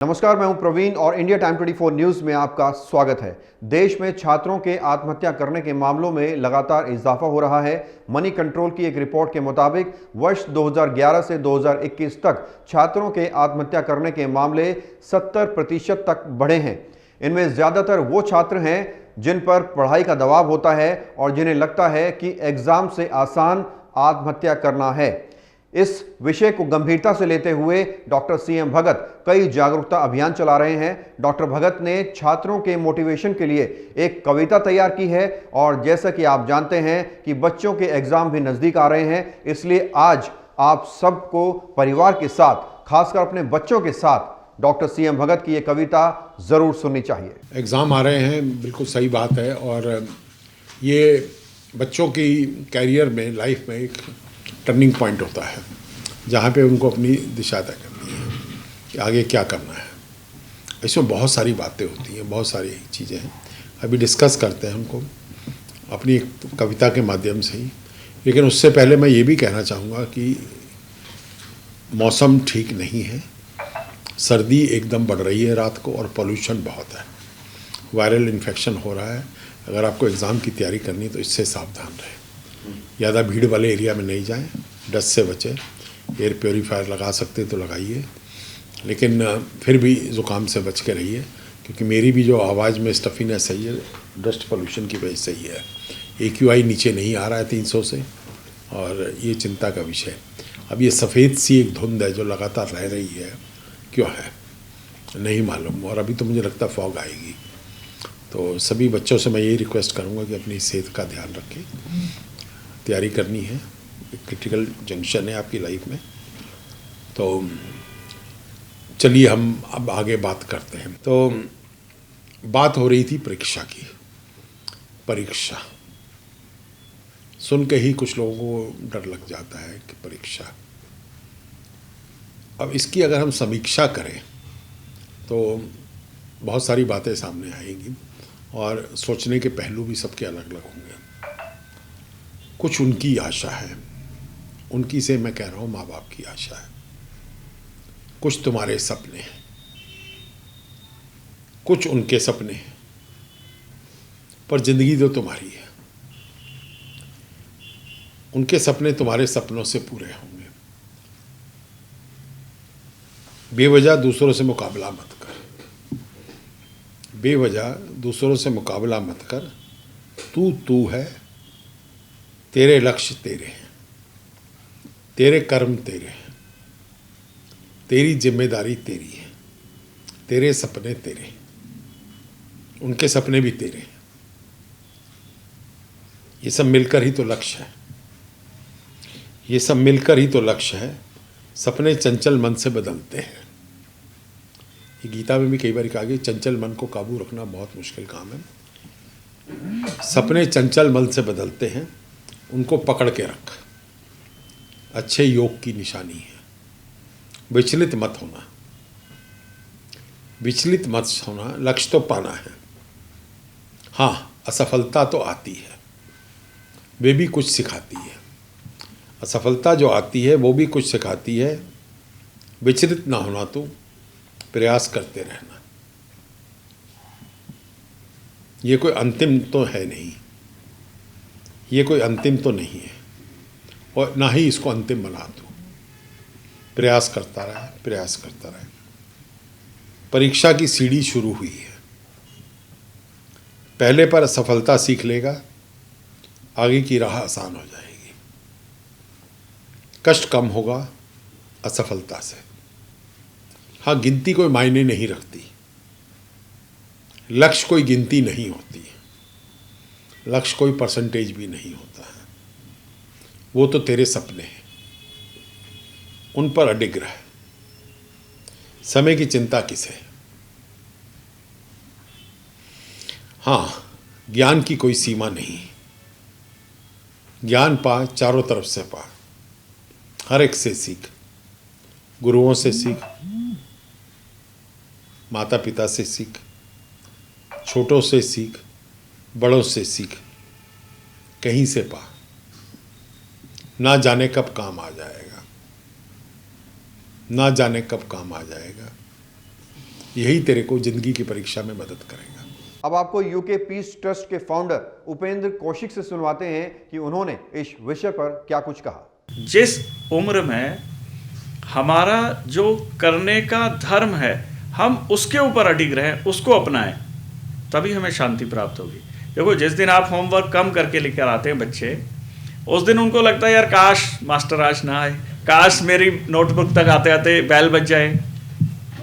नमस्कार, मैं हूं प्रवीण और इंडिया टाइम 24 न्यूज में आपका स्वागत है। देश में छात्रों के आत्महत्या करने के मामलों में लगातार इजाफा हो रहा है। मनी कंट्रोल की एक रिपोर्ट के मुताबिक वर्ष 2011 से 2021 तक छात्रों के आत्महत्या करने के मामले 70% तक बढ़े हैं। इनमें ज्यादातर वो छात्र हैं जिन पर पढ़ाई का दबाव होता है और जिन्हें लगता है कि एग्जाम से आसान आत्महत्या करना है। इस विषय को गंभीरता से लेते हुए डॉक्टर सीएम भगत कई जागरूकता अभियान चला रहे हैं। डॉक्टर भगत ने छात्रों के मोटिवेशन के लिए एक कविता तैयार की है और जैसा कि आप जानते हैं कि बच्चों के एग्जाम भी नजदीक आ रहे हैं, इसलिए आज आप सबको परिवार के साथ, खासकर अपने बच्चों के साथ डॉक्टर सीएम भगत की ये कविता जरूर सुननी चाहिए। एग्ज़ाम आ रहे हैं, बिल्कुल सही बात है। और ये बच्चों की कैरियर में, लाइफ में एक टर्निंग पॉइंट होता है जहाँ पे उनको अपनी दिशा तय करनी है कि आगे क्या करना है। इसमें बहुत सारी बातें होती हैं, बहुत सारी चीज़ें हैं, अभी डिस्कस करते हैं उनको अपनी एक कविता के माध्यम से ही। लेकिन उससे पहले मैं ये भी कहना चाहूँगा कि मौसम ठीक नहीं है, सर्दी एकदम बढ़ रही है रात को और पोल्यूशन बहुत है, वायरल इन्फेक्शन हो रहा है। अगर आपको एग्ज़ाम की तैयारी करनी तो इससे सावधान रहें। ज़्यादा भीड़ वाले एरिया में नहीं जाएं, डस्ट से बचें। एयर प्योरीफायर लगा सकते तो लगाइए, लेकिन फिर भी ज़ुकाम से बच के रहिए, क्योंकि मेरी भी जो आवाज़ में स्टफीनेस है ये डस्ट पोल्यूशन की वजह से ही है। AQI नीचे नहीं आ रहा है 300 से, और ये चिंता का विषय। अब ये सफ़ेद सी एक धुंध है जो लगातार रह रही है, क्यों है नहीं मालूम, और अभी तो मुझे लगता है फॉग आएगी। तो सभी बच्चों से मैं यही रिक्वेस्ट करूँगा कि अपनी सेहत का ध्यान रखें। तैयारी करनी है, एक क्रिटिकल जंक्शन है आपकी लाइफ में। तो चलिए हम अब आगे बात करते हैं। तो बात हो रही थी परीक्षा की। परीक्षा सुन के ही कुछ लोगों को डर लग जाता है कि परीक्षा। अब इसकी अगर हम समीक्षा करें तो बहुत सारी बातें सामने आएंगी और सोचने के पहलू भी सबके अलग अलग होंगे। कुछ उनकी आशा है, उनकी से मैं कह रहा हूँ माँ बाप की आशा है। कुछ तुम्हारे सपने हैं, कुछ उनके सपने हैं, पर जिंदगी तो तुम्हारी है। उनके सपने तुम्हारे सपनों से पूरे होंगे। बेवजह दूसरों से मुकाबला मत कर, बेवजह दूसरों से मुकाबला मत कर। तू है, तेरे लक्ष्य तेरे हैं, तेरे कर्म तेरे हैं, तेरी जिम्मेदारी तेरी है, तेरे सपने तेरे, उनके सपने भी तेरे। ये सब मिलकर ही तो लक्ष्य है, ये सब मिलकर ही तो लक्ष्य है। सपने चंचल मन से बदलते हैं। ये गीता में भी कई बार कहा गया, चंचल मन को काबू रखना बहुत मुश्किल काम है। सपने चंचल मन से बदलते हैं, उनको पकड़ के रख। अच्छे योग की निशानी है। विचलित मत होना, विचलित मत होना। लक्ष्य तो पाना है। हाँ, असफलता तो आती है, वे भी कुछ सिखाती है। असफलता जो आती है वो भी कुछ सिखाती है। विचलित ना होना, तो प्रयास करते रहना। ये कोई अंतिम तो है नहीं, ये कोई अंतिम तो नहीं है, और ना ही इसको अंतिम बना दो। प्रयास करता रहे, प्रयास करता रहे। परीक्षा की सीढ़ी शुरू हुई है। पहले पर असफलता सीख लेगा, आगे की राह आसान हो जाएगी। कष्ट कम होगा असफलता से। हाँ, गिनती कोई मायने नहीं रखती, लक्ष्य कोई गिनती नहीं होती है, लक्ष्य कोई परसेंटेज भी नहीं होता है। वो तो तेरे सपने हैं, उन पर अडिग रह। समय की चिंता किसे। हाँ, ज्ञान की कोई सीमा नहीं। ज्ञान पा, चारों तरफ से पा, हर एक से सीख। गुरुओं से सीख, माता पिता से सीख, छोटों से सीख, बड़ों से सीख। कहीं से पा, ना जाने कब काम आ जाएगा, ना जाने कब काम आ जाएगा। यही तेरे को ज़िंदगी की परीक्षा में मदद करेगा। अब आपको यूके पीस ट्रस्ट के फाउंडर उपेंद्र कौशिक से सुनवाते हैं कि उन्होंने इस विषय पर क्या कुछ कहा। जिस उम्र में हमारा जो करने का धर्म है हम उसके ऊपर अडिग रहें, उसको अपनाएं, तभी हमें शांति प्राप्त होगी। देखो, जिस दिन आप होमवर्क कम करके लेकर आते हैं बच्चे, उस दिन उनको लगता है यार काश मास्टर आज ना आए, काश मेरी नोटबुक तक आते आते बैल बज जाए।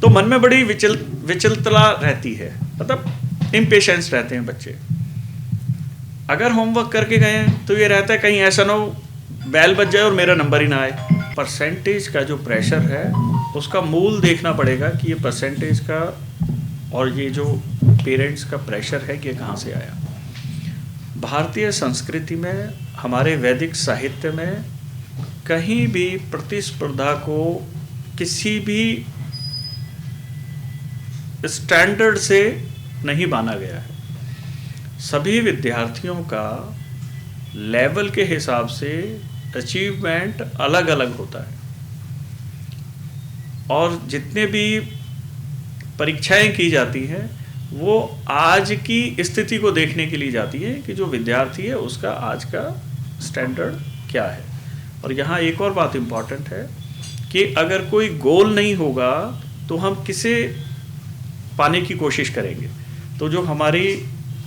तो मन में बड़ी विचलता रहती है, मतलब इम्पेशेंस रहते हैं बच्चे। अगर होमवर्क करके गए हैं तो ये रहता है कहीं ऐसा ना हो बैल बज जाए और मेरा नंबर ही ना आए। परसेंटेज का जो प्रेशर है उसका मूल देखना पड़ेगा कि ये परसेंटेज का और ये जो पेरेंट्स का प्रेशर है कि ये कहाँ से आया। भारतीय संस्कृति में, हमारे वैदिक साहित्य में कहीं भी प्रतिस्पर्धा को किसी भी स्टैंडर्ड से नहीं माना गया है। सभी विद्यार्थियों का लेवल के हिसाब से अचीवमेंट अलग अलग होता है और जितने भी परीक्षाएं की जाती हैं वो आज की स्थिति को देखने के लिए जाती है कि जो विद्यार्थी है उसका आज का स्टैंडर्ड क्या है। और यहाँ एक और बात इम्पॉर्टेंट है कि अगर कोई गोल नहीं होगा तो हम किसे पाने की कोशिश करेंगे। तो जो हमारी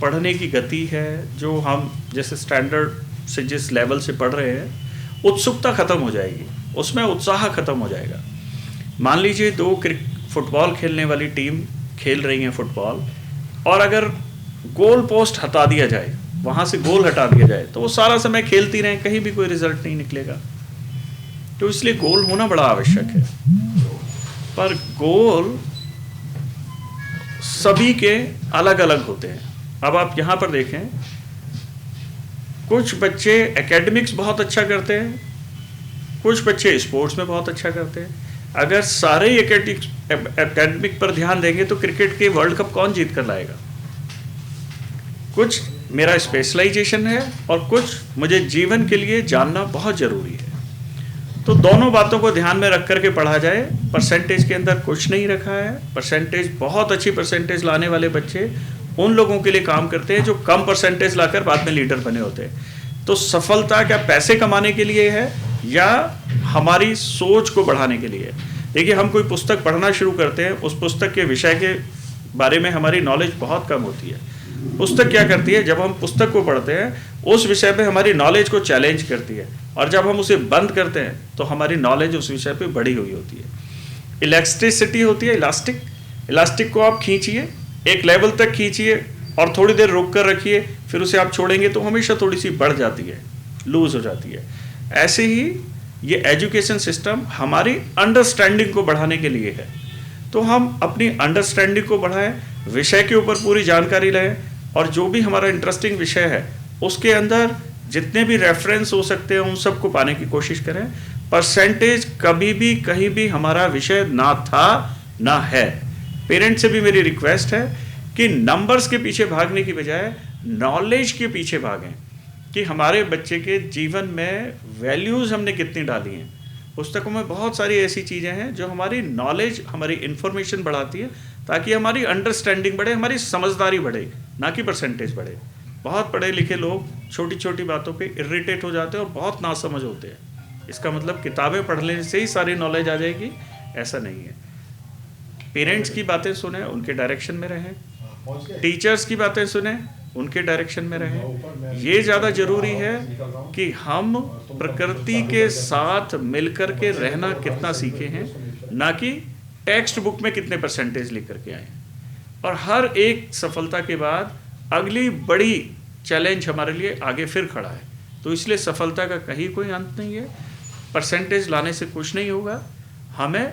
पढ़ने की गति है, जो हम जैसे स्टैंडर्ड से जिस लेवल से पढ़ रहे हैं, उत्सुकता ख़त्म हो जाएगी, उसमें उत्साह ख़त्म हो जाएगा। मान लीजिए दो फुटबॉल खेलने वाली टीम खेल रही हैं फुटबॉल, और अगर गोल पोस्ट हटा दिया जाए, वहाँ से गोल हटा दिया जाए, तो वो सारा समय खेलती रहें, कहीं भी कोई रिजल्ट नहीं निकलेगा। तो इसलिए गोल होना बड़ा आवश्यक है। पर गोल सभी के अलग अलग होते हैं। अब आप यहाँ पर देखें, कुछ बच्चे एकेडमिक्स बहुत अच्छा करते हैं, कुछ बच्चे स्पोर्ट्स में बहुत अच्छा करते हैं। अगर सारे एकेडमिक पर ध्यान देंगे तो क्रिकेट के वर्ल्ड कप कौन जीत कर लाएगा। कुछ मेरा स्पेशलाइजेशन है और कुछ मुझे जीवन के लिए जानना बहुत ज़रूरी है। तो दोनों बातों को ध्यान में रख करके पढ़ा जाए। परसेंटेज के अंदर कुछ नहीं रखा है। परसेंटेज, बहुत अच्छी परसेंटेज लाने वाले बच्चे उन लोगों के लिए काम करते हैं जो कम परसेंटेज लाकर बाद में लीडर बने होते हैं। तो सफलता क्या पैसे कमाने के लिए है या हमारी सोच को बढ़ाने के लिए? देखिए, हम कोई पुस्तक पढ़ना शुरू करते हैं, उस पुस्तक के विषय के बारे में हमारी नॉलेज बहुत कम होती है। पुस्तक क्या करती है, जब हम पुस्तक को पढ़ते हैं उस विषय पे हमारी नॉलेज को चैलेंज करती है, और जब हम उसे बंद करते हैं तो हमारी नॉलेज उस विषय पे बढ़ी हुई होती है। इलेक्ट्रिसिटी होती है, इलास्टिक को आप खींचिए, एक लेवल तक खींचिए और थोड़ी देर रोक कर रखिए, फिर उसे आप छोड़ेंगे तो हमेशा थोड़ी सी बढ़ जाती है, लूज हो जाती है। ऐसे ही ये एजुकेशन सिस्टम हमारी अंडरस्टैंडिंग को बढ़ाने के लिए है। तो हम अपनी अंडरस्टैंडिंग को बढ़ाएं, विषय के ऊपर पूरी जानकारी लें, और जो भी हमारा इंटरेस्टिंग विषय है उसके अंदर जितने भी रेफरेंस हो सकते हैं उन सबको पाने की कोशिश करें। परसेंटेज कभी भी कहीं भी हमारा विषय ना था ना है। पेरेंट्स से भी मेरी रिक्वेस्ट है कि नंबर्स के पीछे भागने की बजाय नॉलेज के पीछे भागें कि हमारे बच्चे के जीवन में वैल्यूज़ हमने कितनी डाली हैं। पुस्तकों में बहुत सारी ऐसी चीज़ें हैं जो हमारी नॉलेज, हमारी इन्फॉर्मेशन बढ़ाती है, ताकि हमारी अंडरस्टैंडिंग बढ़े, हमारी समझदारी बढ़े, ना कि परसेंटेज बढ़े। बहुत पढ़े लिखे लोग छोटी छोटी बातों पे इरिटेट हो जाते हैं और बहुत नासमझ होते हैं। इसका मतलब किताबें पढ़ने से ही सारी नॉलेज आ जाएगी, ऐसा नहीं है। पेरेंट्स की बातें सुने, उनके डायरेक्शन में रहें, टीचर्स की बातें सुने, उनके डायरेक्शन में रहें। ये ज़्यादा ज़रूरी है कि हम प्रकृति के साथ मिलकर के रहना कितना सीखे हैं, ना कि टेक्स्ट बुक में कितने परसेंटेज लेकर के आए। और हर एक सफलता के बाद अगली बड़ी चैलेंज हमारे लिए आगे फिर खड़ा है। तो इसलिए सफलता का कहीं कोई अंत नहीं है। परसेंटेज लाने से कुछ नहीं होगा, हमें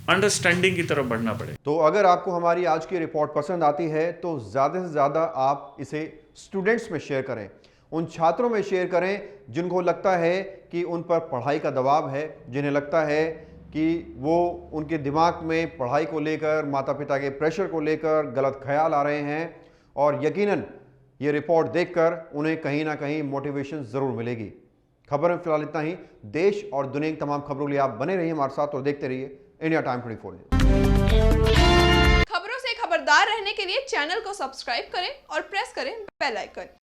अंडरस्टैंडिंग की तरफ बढ़ना पड़े। तो अगर आपको हमारी आज की रिपोर्ट पसंद आती है तो ज़्यादा से ज़्यादा आप इसे स्टूडेंट्स में शेयर करें, उन छात्रों में शेयर करें जिनको लगता है कि उन पर पढ़ाई का दबाव है, जिन्हें लगता है कि वो उनके दिमाग में पढ़ाई को लेकर, माता पिता के प्रेशर को लेकर गलत ख्याल आ रहे हैं। और यकीनन ये रिपोर्ट देखकर उन्हें कहीं ना कहीं मोटिवेशन ज़रूर मिलेगी। खबर में फिलहाल इतना ही। देश और दुनिया की तमाम खबरों के लिए आप बने रहिए हमारे साथ और देखते रहिए इंडिया टाइम 24 न्यूज़। खबरों से खबरदार रहने के लिए चैनल को सब्सक्राइब करें और प्रेस करें बेल आइकन।